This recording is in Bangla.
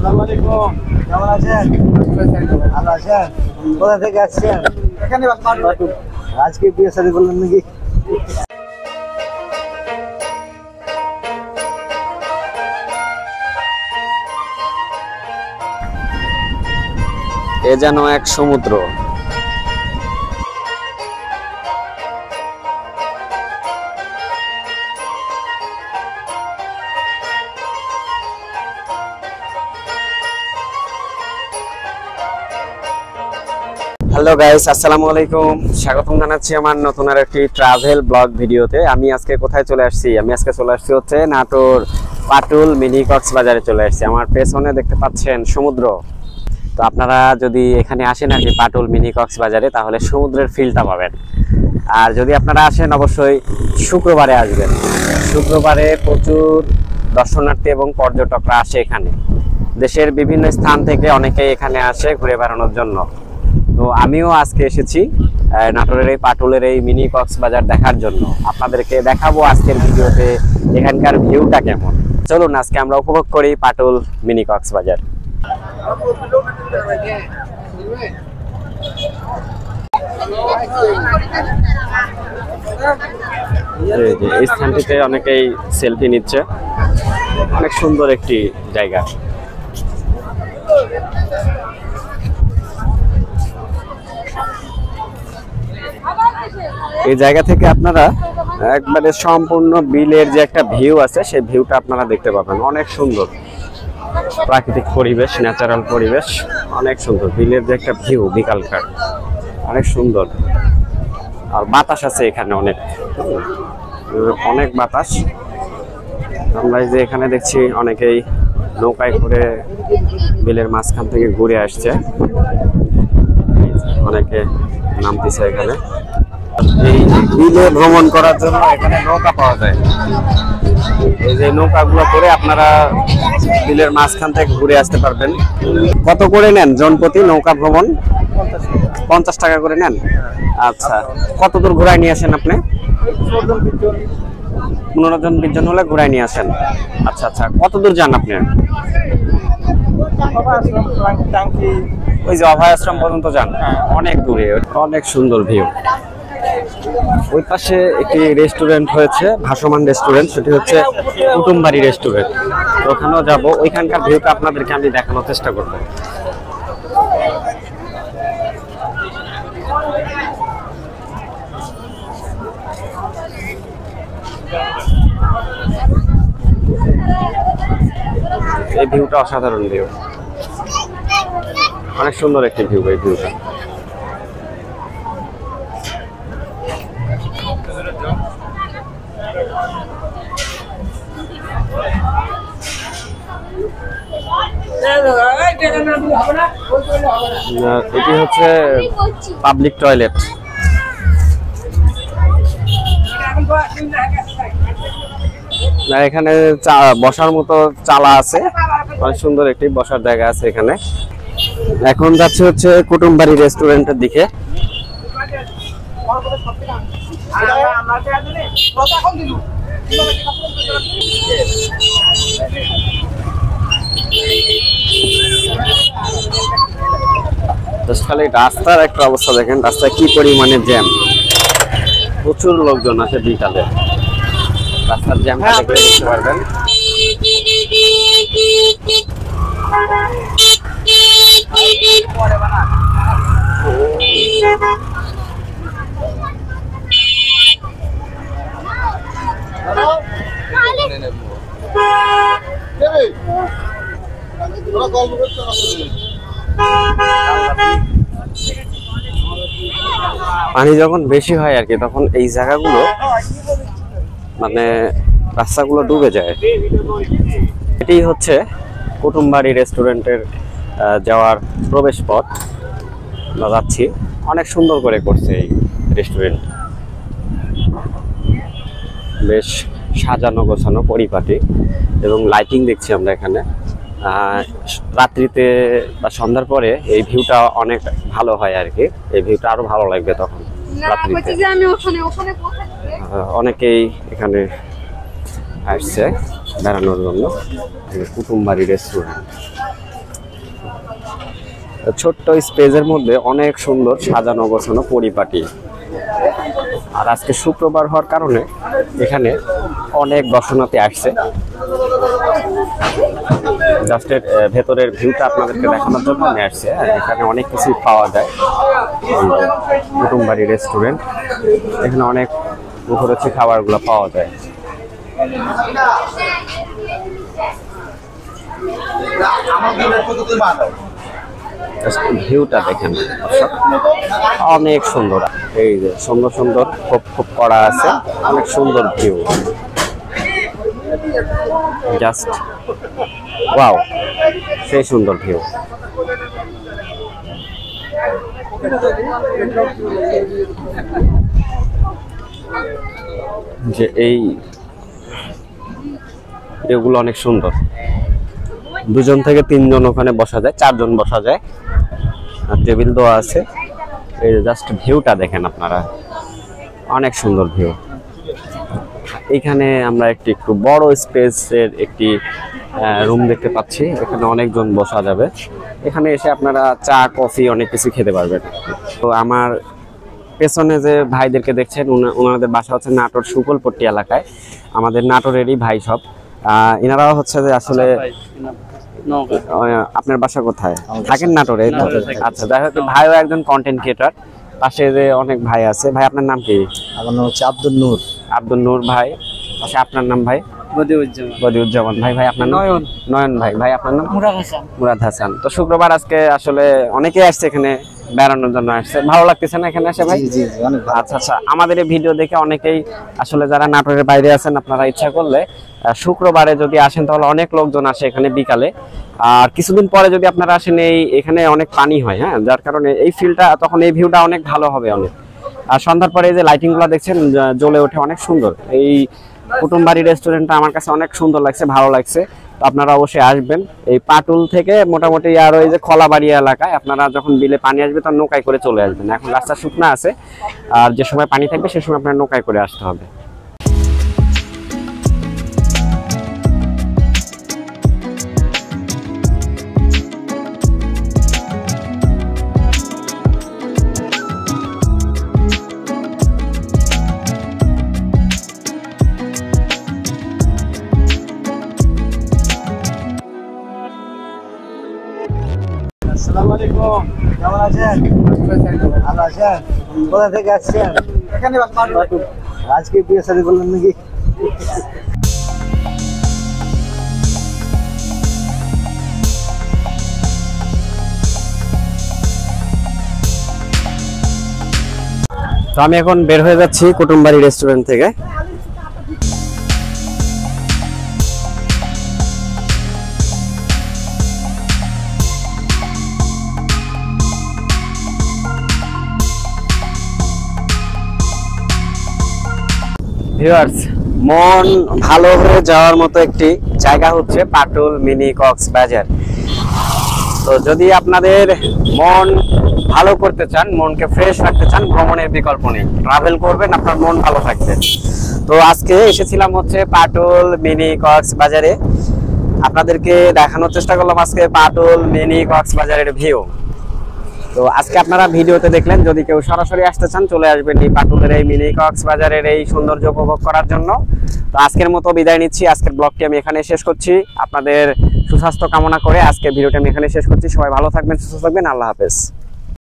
আসসালামু আলাইকুম। কেমন আছেন? ভালো আছেন? কোথা থেকে আসছেন? এখানে আজকে বিয়ে শাদী করলেন নাকি? এ যেন এক সমুদ্র। হ্যালো গাইস, আসসালামু আলাইকুম। স্বাগতম জানাচ্ছি আমার নতুন আর একটি ট্রাভেল ব্লগ ভিডিওতে। আমি আজকে কোথায় চলে আসছি? আমি আজকে চলে আসছি হচ্ছে নাটোর পাটুল মিনি কক্সবাজারে চলে আসছি। আমার পেছনে দেখতে পাচ্ছেন সমুদ্র। তো আপনারা যদি এখানে আসেন আর কি পাটুল মিনি কক্সবাজারে, তাহলে সমুদ্রের ফিলটা পাবেন। আর যদি আপনারা আসেন অবশ্যই শুক্রবারে আসবেন। শুক্রবারে প্রচুর দর্শনার্থী এবং পর্যটকরা আসে এখানে। দেশের বিভিন্ন স্থান থেকে অনেকেই এখানে আসে ঘুরে বেড়ানোর জন্য। তো আমিও আজকে এসেছি নাটোরের এই পাটুলের এই মিনি কক্সবাজার দেখার জন্য। আপনাদেরকে দেখাবো আজকের ভিডিওতে এখানকার ভিউটা কেমন। চলুন আজকে আমরা উপভোগ করি পাটুল মিনি কক্সবাজার। এই স্থানটিতে অনেকেই সেলফি নিচ্ছে। অনেক সুন্দর একটি জায়গা। এই জায়গা থেকে আপনারা একবারে সম্পূর্ণ বিলের যে একটা ভিউ আছে সেই ভিউটা আপনারা দেখতে পাবেন। অনেক সুন্দর প্রাকৃতিক পরিবেশ, ন্যাচারাল পরিবেশ, অনেক সুন্দর। বিলের যে একটা ভিউ বিকালকার, অনেক সুন্দর। আর বাতাস আছে এখানে অনেক অনেক বাতাস। আমরা এই যে এখানে দেখছি অনেকেই নৌকায় করে বিলের মাঝখান থেকে ঘুরে আসছে। অনেকে নামতেছে এখানে। এই বিলে ভ্রমণ করার জন্য এখানে নৌকা পাওয়া যায়। এই যে নৌকাগুলো করে আপনারা বিলের মাঝখান থেকে ঘুরে আসতে পারবেন। কত করে নেন জনপ্রতি নৌকা ভ্রমণ? 50 টাকা করে নেন। আচ্ছা, কত দূর ঘুরায় নিয়ে আসেন আপনি? 15 জন 20 জন হলে ঘুরায় নিয়ে আসেন। আচ্ছা আচ্ছা, কত দূর যান আপনি? ওই যে অভয় আশ্রম পর্যন্ত যান? অনেক দূরে, অনেক সুন্দর ভিউ। ওই পাশে একটি রেস্টুরেন্ট হয়েছে, ভাসমান রেস্টুরেন্ট, সেটি হচ্ছে কুটুমবাড়ি রেস্টুরেন্ট। তো ওখানেও যাবো। ওইখানকার ভিউটা আপনাদেরকে আমি দেখানোর চেষ্টা করব। এই ভিউটা অসাধারণ ভিউ, অনেক সুন্দর একটি ভিউ। এই ভিউটা এটি হচ্ছে পাবলিক টয়লেট। না, এখানে বসার মতো চালা আছে, অনেক সুন্দর একটি বসার জায়গা আছে এখানে। এখন যাচ্ছে হচ্ছে কুটুমবাড়ি রেস্টুরেন্টের দিকে। খালি রাস্তার একটা অবস্থা দেখেন, রাস্তায় কি পরিমাণে জ্যাম। প্রচুর লোকজন আছে বিকালে। রাস্তার জ্যামটা দেখলে বুঝতে পারবেন। পানি যখন বেশি হয় আর কি, তখন এই জায়গাগুলো মানে রাস্তাগুলো ডুবে যায়। এটি হচ্ছে কুটুমবাড়ি রেস্টুরেন্টের যাওয়ার প্রবেশ পথ। আমরা যাচ্ছি। অনেক সুন্দর করে করছে এই রেস্টুরেন্ট, বেশ সাজানো গোছানো পরিপাটি এবং লাইটিং দেখছি আমরা এখানে। রাত্রিতে বা সন্ধ্যার পরে এই ভিউটা অনেক ভালো হয় আর কি। এই ভিউটা আরো ভালো লাগবে তখন রাত্রিতে। অনেকেই এখানে আসছে বেড়ানোর জন্য। কুটুমবাড়ি রেস্টুরেন্ট। ছোট্ট স্পেসের মধ্যে অনেক সুন্দর সাজানো গোছানো পরিপাটি। আর আজকে শুক্রবার হওয়ার কারণে এখানে অনেক দর্শনার্থী আসছে। জাস্ট ভেতরের ভিউটা আপনাদেরকে দেখানোর জন্য আমি আসছি। এখানে অনেক কিছু পাওয়া যায়। কুটুমবাড়ি রেস্টুরেন্ট, এখানে অনেক মুখরোচক খাবারগুলো পাওয়া যায়। ভিউটা দেখেন, অনেক সুন্দর। এই যে সুন্দর সুন্দর খোপ খোপ করা আছে, অনেক সুন্দর ভিউ। জাস্ট ওয়াও, সেই সুন্দর ভিউ। যে এই এগুলো অনেক সুন্দর। 2 থেকে 3 জন ওখানে বসা যায়, 4 জন বসা যায়। আর টেবিল দেওয়া আছে। এই জাস্ট ভিউটা দেখেন আপনারা, অনেক সুন্দর ভিউ। এখানে আমরা একটু বড় স্পেসের একটি রুম দেখতে পাচ্ছি। এখানে অনেকজন বসা যাবে। এখানে এসে আপনারা চা কফি অনেক কিছু খেতে পারবেন। তো আমার পেছনে যে ভাইদেরকে দেখছেন, ওনাদের বাসা হচ্ছে নাটোর সুকলপট্টি এলাকায়। আমাদের নাটোরেরই ভাই সব। এনারাও হচ্ছে যে আসলে আপনার বাসা কোথায়? থাকেন নাটোরে? আচ্ছা, যাই হোক, ভাইও একজন কন্টেন্ট ক্রিয়েটর। পাশে যে অনেক ভাই আছে। ভাই আপনার নাম কি? আমার নাম হচ্ছে আব্দুল নূর। আব্দুল নূর ভাই। পাশে আপনার নাম ভাই? বদিউজ্জামান ভাই। ভাই আপনার নাম? নয়ন ভাই। ভাই আপনার নাম? মুরাদ হাসান। তো শুক্রবার আজকে আসলে অনেকেই আসছে এখানে বেড়ানোর জন্য আসছে। ভালো লাগতেছে না এখানে এসে ভাই? আচ্ছা আচ্ছা। আমাদের এই ভিডিও দেখে অনেকেই আসলে যারা নাটোরের বাইরে আছেন, আপনারা ইচ্ছা করলে শুক্রবারে যদি আসেন তাহলে অনেক লোকজন আসে এখানে বিকালে। আর কিছুদিন পরে যদি আপনারা আসেন, এখানে অনেক পানি হয়, হ্যাঁ, যার কারণে এই ফিলটা তখন এই ভিউটা অনেক ভালো হবে অনেক। আর সন্ধ্যার পরে এই যে লাইটিং গুলো দেখছেন জ্বলে ওঠে, অনেক সুন্দর। এই কুটুমবাড়ি রেস্টুরেন্টটা আমার কাছে অনেক সুন্দর লাগছে, ভালো লাগছে। তো আপনারা অবশ্যই আসবেন। এই পাটুল থেকে মোটামুটি আর ওই যে খলাবাড়ি এলাকায় আপনারা যখন বিলে পানি আসবে তখন নৌকায় করে চলে আসবেন। এখন রাস্তা শুকনা আছে, আর যে সময় পানি থাকবে সে সময় আপনার নৌকায় করে আসতে হবে। আসসালামু আলাইকুম, কেমন আছেন? ভালো আছেন? কোথা থেকে আসছেন? এখানে আজকে বিয়ে শাদী করলেন নাকি? তো আমি এখন বের হয়ে যাচ্ছি কুটুমবাড়ি রেস্টুরেন্ট থেকে। ভিউয়ার্স, মন ভালো হয়ে যাওয়ার মতো একটি জায়গা হচ্ছে পাটুল মিনি কক্সবাজার। তো যদি আপনাদের মন ভালো করতে চান, মনকে ফ্রেশ রাখতে চান, ভ্রমণের বিকল্প নেই। ট্রাভেল করবেন, আপনার মন ভালো থাকবে। তো আজকে এসেছিলাম হচ্ছে পাটুল মিনি কক্সবাজারে। আপনাদেরকে দেখানোর চেষ্টা করলাম আজকে পাটুল মিনি কক্সবাজারের ভিউ। তো আজকে আপনারা ভিডিওতে দেখলেন, যদি কেউ সরাসরি আসতে চান চলে আসবেন এই পাটুলের এই মিনি কক্সবাজারের এই সৌন্দর্য উপভোগ করার জন্য। তো আজকের মতো বিদায় নিচ্ছি। আজকের ব্লগটি আমি এখানে শেষ করছি। আপনাদের সুস্বাস্থ্য কামনা করে আজকের ভিডিওটি আমি এখানে শেষ করছি। সবাই ভালো থাকবেন, সুস্থ থাকবেন। আল্লাহ হাফেজ।